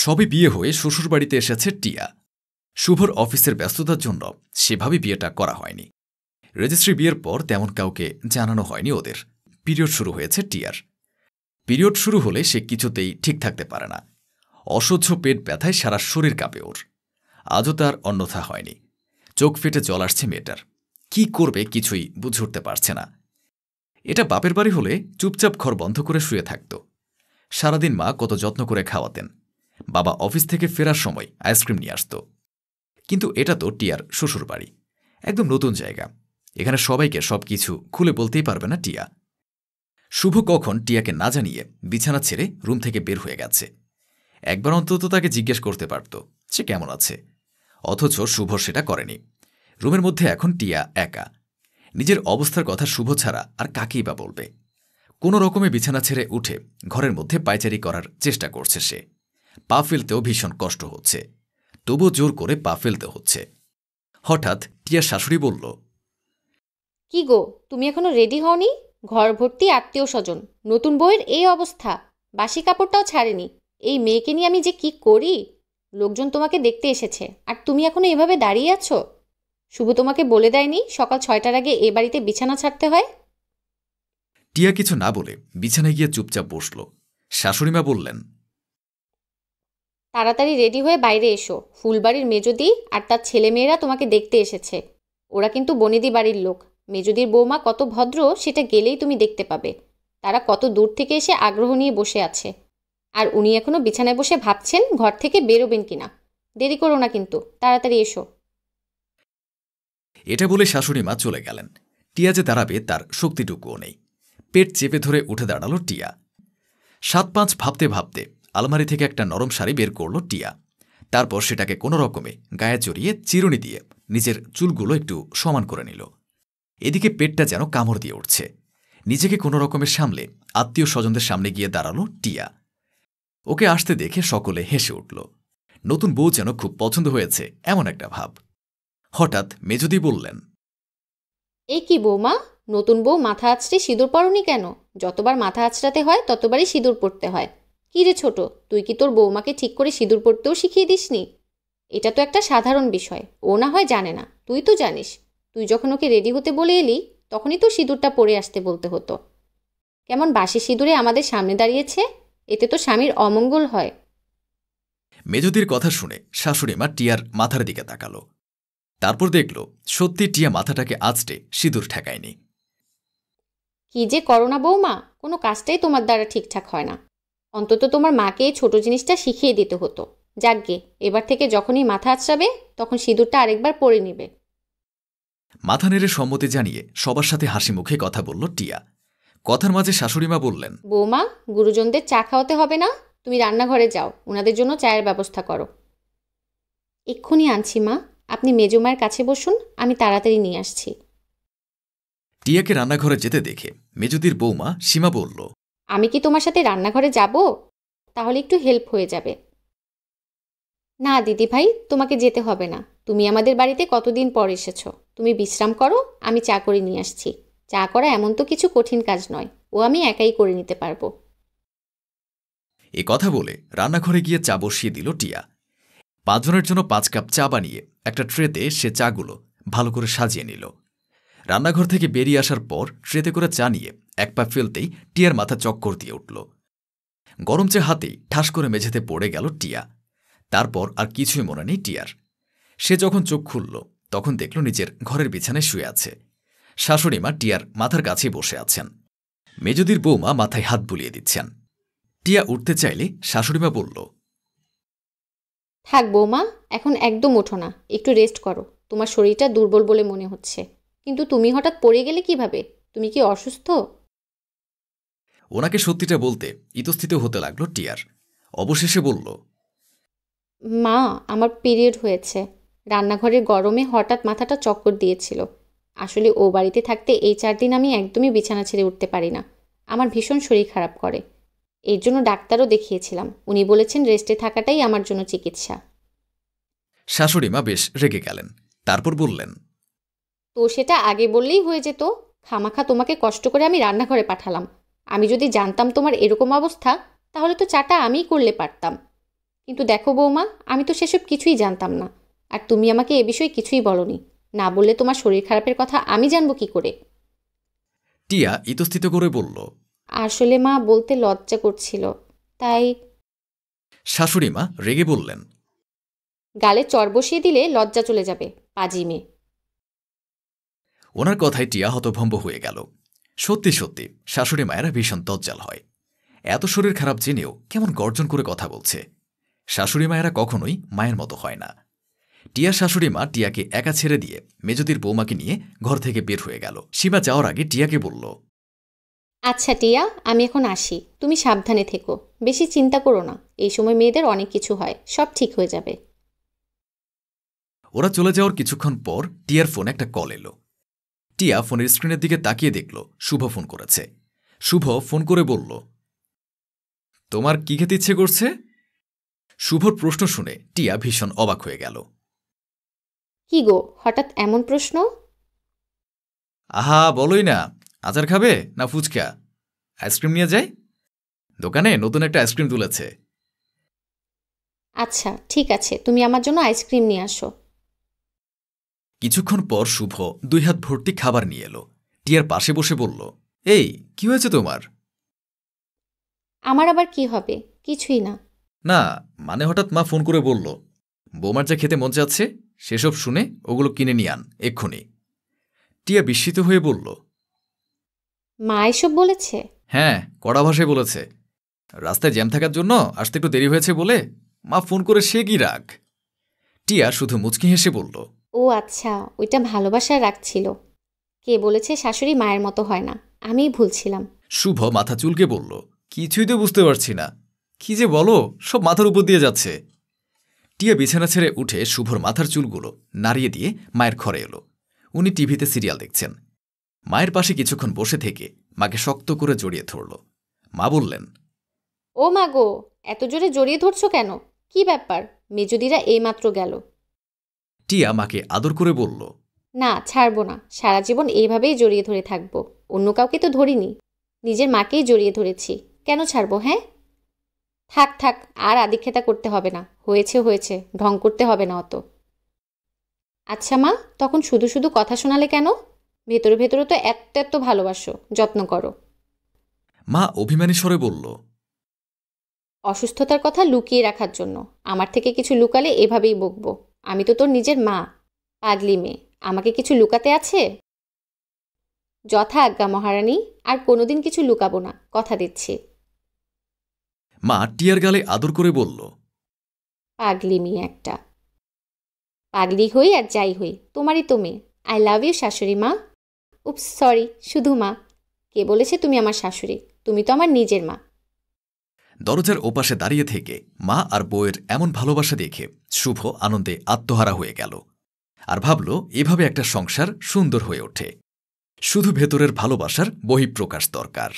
সবে বিয়ে হয়ে শ্বশুরবাড়িতে এসেছে টিয়া। শুভর অফিসের ব্যস্ততার জন্য সেভাবে বিয়েটা করা হয়নি। রেজিস্ট্রি বিয়ের পর তেমন কাউকে জানানো হয়নি ওদের। পিরিয়ড শুরু হয়েছে টিয়ার। পিরিয়ড শুরু হলে সে কিছুতেই ঠিক থাকতে পারে না। অসহ্য পেট ব্যথায় সারা শরীর কাঁপে ওর। আজও তার অন্যথা হয়নি। চোখ ফেটে জল আসছে মেয়েটার। কি করবে কিছুই বুঝে উঠতে পারছে না। এটা বাপের বাড়ি হলে চুপচাপ ঘর বন্ধ করে শুয়ে থাকত। সারাদিন মা কত যত্ন করে খাওয়াতেন। বাবা অফিস থেকে ফেরার সময় আইসক্রিম নিয়ে আসত। কিন্তু এটা তো টিয়ার শ্বশুর বাড়ি, একদম নতুন জায়গা। এখানে সবাইকে সবকিছু খুলে বলতেই পারবে না টিয়া। শুভ কখন টিয়াকে না জানিয়ে বিছানা ছেড়ে রুম থেকে বের হয়ে গেছে। একবার অন্তত তাকে জিজ্ঞেস করতে পারত সে কেমন আছে। অথচ শুভ সেটা করেনি। রুমের মধ্যে এখন টিয়া একা। নিজের অবস্থার কথা শুভ ছাড়া আর কাকেই বা বলবে। কোনো রকমে বিছানা ছেড়ে উঠে ঘরের মধ্যে পায়চারি করার চেষ্টা করছে সে। পা ফেলতেও ভীষণ কষ্ট হচ্ছে, তবুও জোর করে পা ফেলতে হচ্ছে। হঠাৎ টিয়ার শাশুড়ি বলল, কি গো, তুমি এখনো রেডি হওনি? ঘর ভর্তি আত্মীয় স্বজন, নতুন বউয়ের এই অবস্থা, বাসি কাপড়টাও ছাড়েনি। এই মেয়েকে নিয়ে আমি যে কি করি। লোকজন তোমাকে দেখতে এসেছে আর তুমি এখনো এভাবে দাঁড়িয়ে আছো। শুভ তোমাকে বলে দেয়নি সকাল 6টার আগে এ বাড়িতে বিছানা ছাড়তে হয়? টিয়া কিছু না বলে বিছানায় গিয়ে চুপচাপ বসল। শাশুড়িমা বললেন, তাড়াতাড়ি রেডি হয়ে বাইরে এসো, ফুলবাড়ির মেজদি আর তার ছেলেমেয়েরা তোমাকে দেখতে এসেছে। ওরা কিন্তু বনিদি বাড়ির লোক। মেজদির বৌমা কত ভদ্র সেটা গেলেই তুমি দেখতে পাবে। তারা কত দূর থেকে এসে আগ্রহ নিয়ে বসে আছে। আর উনি এখনো বিছানায় বসে ভাবছেন ঘর থেকে বেরোবেন কিনা। দেরি করো না কিন্তু, তাড়াতাড়ি এসো। এটা বলে শাশুড়িমা চলে গেলেন। টিয়া যে দাঁড়াবে তার শক্তিটুকুও নেই। পেট চেপে ধরে উঠে দাঁড়ালো টিয়া। 7-5 ভাবতে ভাবতে আলমারি থেকে একটা নরম শাড়ি বের করল টিয়া। তারপর সেটাকে কোনো রকমে গায়ে জড়িয়ে চিরুনি দিয়ে নিজের চুলগুলো একটু সমান করে নিল। এদিকে পেটটা যেন কামড় দিয়ে উঠছে। নিজেকে কোনো রকমের সামলে আত্মীয় স্বজনদের সামনে গিয়ে দাঁড়ালো টিয়া। ওকে আসতে দেখে সকলে হেসে উঠল। নতুন বউ যেন খুব পছন্দ হয়েছে এমন একটা ভাব। হঠাৎ মেজদি বললেন, এই কি বৌমা, নতুন বউ মাথা আঁচড়ে সিঁদুর পরনি কেন? যতবার মাথা আঁচড়াতে হয় ততবারই সিঁদুর পরতে হয়। কি রে ছোট, তুই কি তোর বৌমাকে ঠিক করে সিঁদুর পরতেও শিখিয়ে দিসনি? এটা তো একটা সাধারণ বিষয়, ও না হয় জানে না, তুই তো জানিস। তুই যখন ওকে রেডি হতে বলে এলি তখনই তো সিঁদুরটা পরে আসতে বলতে হতো। কেমন বাসি সিঁদুরে আমাদের সামনে দাঁড়িয়েছে, এতে তো স্বামীর অমঙ্গল হয়। মেজদির কথা শুনে শাশুড়িমা টিয়ার মাথার দিকে তাকাল। তারপর দেখল সত্যি টিয়া মাথাটাকে আঁচড়ে সিঁদুর ঠেকায়নি। কি যে করো না বৌমা, কোনো কাজটাই তোমার দ্বারা ঠিকঠাক হয় না। অন্তত তোমার মাকে এই ছোট জিনিসটা শিখিয়ে দিতে হতো। যাকগে, এবার থেকে যখনই মাথা আঁচড়াবে তখন সিঁদুরটা আরেকবার পরে নিবে। মাথা নেড়ে সম্মতি জানিয়ে সবার সাথে হাসি মুখে কথা বলল টিয়া। কথার মাঝে শাশুড়িমা বললেন, বৌমা, গুরুজনদের চা খাওয়াতে হবে না? তুমি রান্নাঘরে যাও, ওনাদের জন্য চায়ের ব্যবস্থা করো। এক্ষুনি আনছি মা, আপনি মেজুমায়ের কাছে বসুন, আমি তাড়াতাড়ি নিয়ে আসছি। টিয়াকে রান্নাঘরে যেতে দেখে মেজদির বৌমা সীমা বলল, আমি কি তোমার সাথে রান্নাঘরে যাব? তাহলে একটু হেল্প হয়ে যাবে। না দিদি ভাই, তোমাকে যেতে হবে না। তুমি আমাদের বাড়িতে কতদিন পর এসেছো, তুমি বিশ্রাম করো, আমি চা করে নিয়ে আসছি। চা করা এমন তো কিছু কঠিন কাজ নয়, ও আমি একাই করে নিতে পারবো। এ কথা বলে রান্নাঘরে গিয়ে চা বসিয়ে দিল টিয়া। 5 জনের জন্য 5 কাপ চা বানিয়ে একটা ট্রেতে সে চাগুলো ভালো করে সাজিয়ে নিল। রান্নাঘর থেকে বেরিয়ে আসার পর ট্রেতে করে চা নিয়ে এক পা ফেলতেই টিয়ার মাথা চক্কর দিয়ে উঠল। গরম চা হাতেই ঠাস করে মেঝেতে পড়ে গেল টিয়া। তারপর আর কিছুই মনে নেই টিয়ার। সে যখন চোখ খুলল তখন দেখল নিজের ঘরের বিছানায় শুয়ে আছে। শাশুড়িমা টিয়ার মাথার কাছে বসে আছেন। মেজদির বৌমা মাথায় হাত বুলিয়ে দিচ্ছেন। টিয়া উঠতে চাইলে শাশুড়িমা বলল, থাক বৌমা, এখন একদম ওঠো না, একটু রেস্ট করো। তোমার শরীরটা দুর্বল বলে মনে হচ্ছে। কিন্তু তুমি হঠাৎ পড়ে গেলে কিভাবে? তুমি কি অসুস্থ? ওনাকে সত্যিটা বলতে ইতস্থিত হতে লাগল টিয়ার। অবশেষে বলল, মা, আমার পিরিয়ড হয়েছে। রান্নাঘরের গরমে হঠাৎ মাথাটা চক্কর দিয়েছিল। আসলে ও বাড়িতে থাকতে এই 4 দিন আমি একদমই বিছানা ছেড়ে উঠতে পারি না। আমার ভীষণ শরীর খারাপ করে। এর জন্য ডাক্তারও দেখিয়েছিলাম, উনি বলেছেন রেস্টে থাকাটাই আমার জন্য চিকিৎসা। শাশুড়িমা বেশ রেগে গেলেন। তারপর বললেন, তো সেটা আগে বললেই হয়ে যেত। খামাখা তোমাকে কষ্ট করে আমি রান্নাঘরে পাঠালাম। আমি যদি জানতাম তোমার এরকম অবস্থা, তাহলে তো চাটা আমিই করলে পারতাম। কিন্তু দেখো বৌমা, আমি তো সেসব কিছুই জানতাম না। আর তুমি আমাকে এ বিষয়ে কিছুই বলনি। না বললে তোমার শরীর খারাপের কথা আমি জানবো কি করে? টিয়া ইতস্থিত করে বলল। আসলে মা, বলতে লজ্জা করছিল, তাই। শাশুড়ি মা রেগে বললেন। গালে চড় বসিয়ে দিলে লজ্জা চলে যাবে, পাজি মেয়ে। ওনার কথায় টিয়া হতভম্ব হয়ে গেল। সত্যি সত্যি শাশুড়ি মায়েরা ভীষণ দজ্জাল হয়। এত শরীর খারাপ জেনেও কেমন গর্জন করে কথা বলছে। শাশুড়ি মায়েরা কখনোই মায়ের মতো হয় না। টিয়ার শাশুড়ি মা টিয়াকে একা ছেড়ে দিয়ে মেজদির বৌমাকে নিয়ে ঘর থেকে বের হয়ে গেল। সীমা যাওয়ার আগে টিয়াকে বলল, আচ্ছা টিয়া, আমি এখন আসি, তুমি সাবধানে থেকো, বেশি চিন্তা করো না। এই সময় মেয়েদের অনেক কিছু হয়, সব ঠিক হয়ে যাবে। ওরা চলে যাওয়ার কিছুক্ষণ পর টিয়ার ফোনে একটা কল এলো। টিয়া ফোনের স্ক্রিনের দিকে তাকিয়ে দেখল শুভ ফোন করেছে। শুভ ফোন করে বলল, তোমার কি খেতে ইচ্ছে করছে? শুভর প্রশ্ন শুনে টিয়া ভীষণ অবাক হয়ে গেল। কি গো, হঠাৎ এমন প্রশ্ন? আহা, বলোই না। আচার খাবে না ফুচকা? আইসক্রিম নিয়ে যাই, দোকানে নতুন একটা আইসক্রিম তুলেছে। আচ্ছা ঠিক আছে, তুমি আমার জন্য আইসক্রিম নিয়ে আসো। কিছুক্ষণ পর শুভ 2 হাত ভর্তি খাবার নিয়ে এলো। টিয়ার পাশে বসে বলল, এই কি হয়েছে তোমার? আমার আবার কি হবে? কিছুই না। না, মানে হঠাৎ মা ফোন করে বলল বৌমার যা খেতে মন চাচ্ছে সেসব শুনে ওগুলো কিনে নিয়ে আন এক্ষুনি। টিয়া বিস্মিত হয়ে বলল, মা এসব বলেছে? হ্যাঁ, কড়া ভাষায় বলেছে। রাস্তায় জ্যাম থাকার জন্য আসতে একটু দেরি হয়েছে বলে মা ফোন করে সে কি রাগ। টিয়া শুধু মুচকি হেসে বলল, ও আচ্ছা, ওইটা ভালোবাসার রাগ ছিল। কে বলেছে শাশুড়ি মায়ের মতো হয় না? আমিই ভুলছিলাম। শুভ মাথা চুলকে বলল, কিছুই তো বুঝতে পারছি না, কি যে বলো, সব মাথার উপর দিয়ে যাচ্ছে। টিয়া বিছানা ছেড়ে উঠে শুভর মাথার চুলগুলো নাড়িয়ে দিয়ে মায়ের ঘরে এলো। উনি টিভিতে সিরিয়াল দেখছেন। মায়ের পাশে কিছুক্ষণ বসে থেকে মাকে শক্ত করে জড়িয়ে ধরল। মা বললেন, ও মা গো, এত জোরে জড়িয়ে ধরছো কেন? কি ব্যাপার? মেজদিরা এইমাত্র গেল। টিয়া মাকে আদর করে বলল, না, ছাড়বো না, সারা জীবন এইভাবেই জড়িয়ে ধরে থাকবো। অন্য কাউকে তো ধরিনি, নিজের মাকেই জড়িয়ে ধরেছি। কেন ছাড়বো? হ্যাঁ, থাক থাক, আর আদিক্ষেতা করতে হবে না। হয়েছে হয়েছে, ঢং করতে হবে না অত। আচ্ছা মা, তখন শুধু শুধু কথা শোনালে কেন? ভেতরে ভেতরে তো এত এত ভালোবাসো, যত্ন করো। মা অভিমানী স্বরে বলল, অসুস্থতার কথা লুকিয়ে রাখার জন্য। আমার থেকে কিছু লুকালে এভাবেই বকবো। আমি তো তোর নিজের মা, পাগলি মেয়ে। আমাকে কিছু লুকাতে আছে? যথা আজ্ঞা মহারানী, আর কোনোদিন কিছু লুকাবো না, কথা দিচ্ছি। মা টিয়ার গালে আদর করে বলল, পাগলি মেয়ে একটা। পাগলি হই আর যাই হই, তোমারই তো মেয়ে। আই লাভ ইউ শাশুড়ি মা। উপস, সরি, শুধু মা। কে বলেছে তুমি আমার শাশুড়ি? তুমি তো আমার নিজের মা। দরজার ওপাশে দাঁড়িয়ে থেকে মা আর বউয়ের এমন ভালোবাসা দেখে শুভ আনন্দে আত্মহারা হয়ে গেল আর ভাবল এভাবে একটা সংসার সুন্দর হয়ে ওঠে। শুধু ভেতরের ভালোবাসার বহিঃপ্রকাশ দরকার।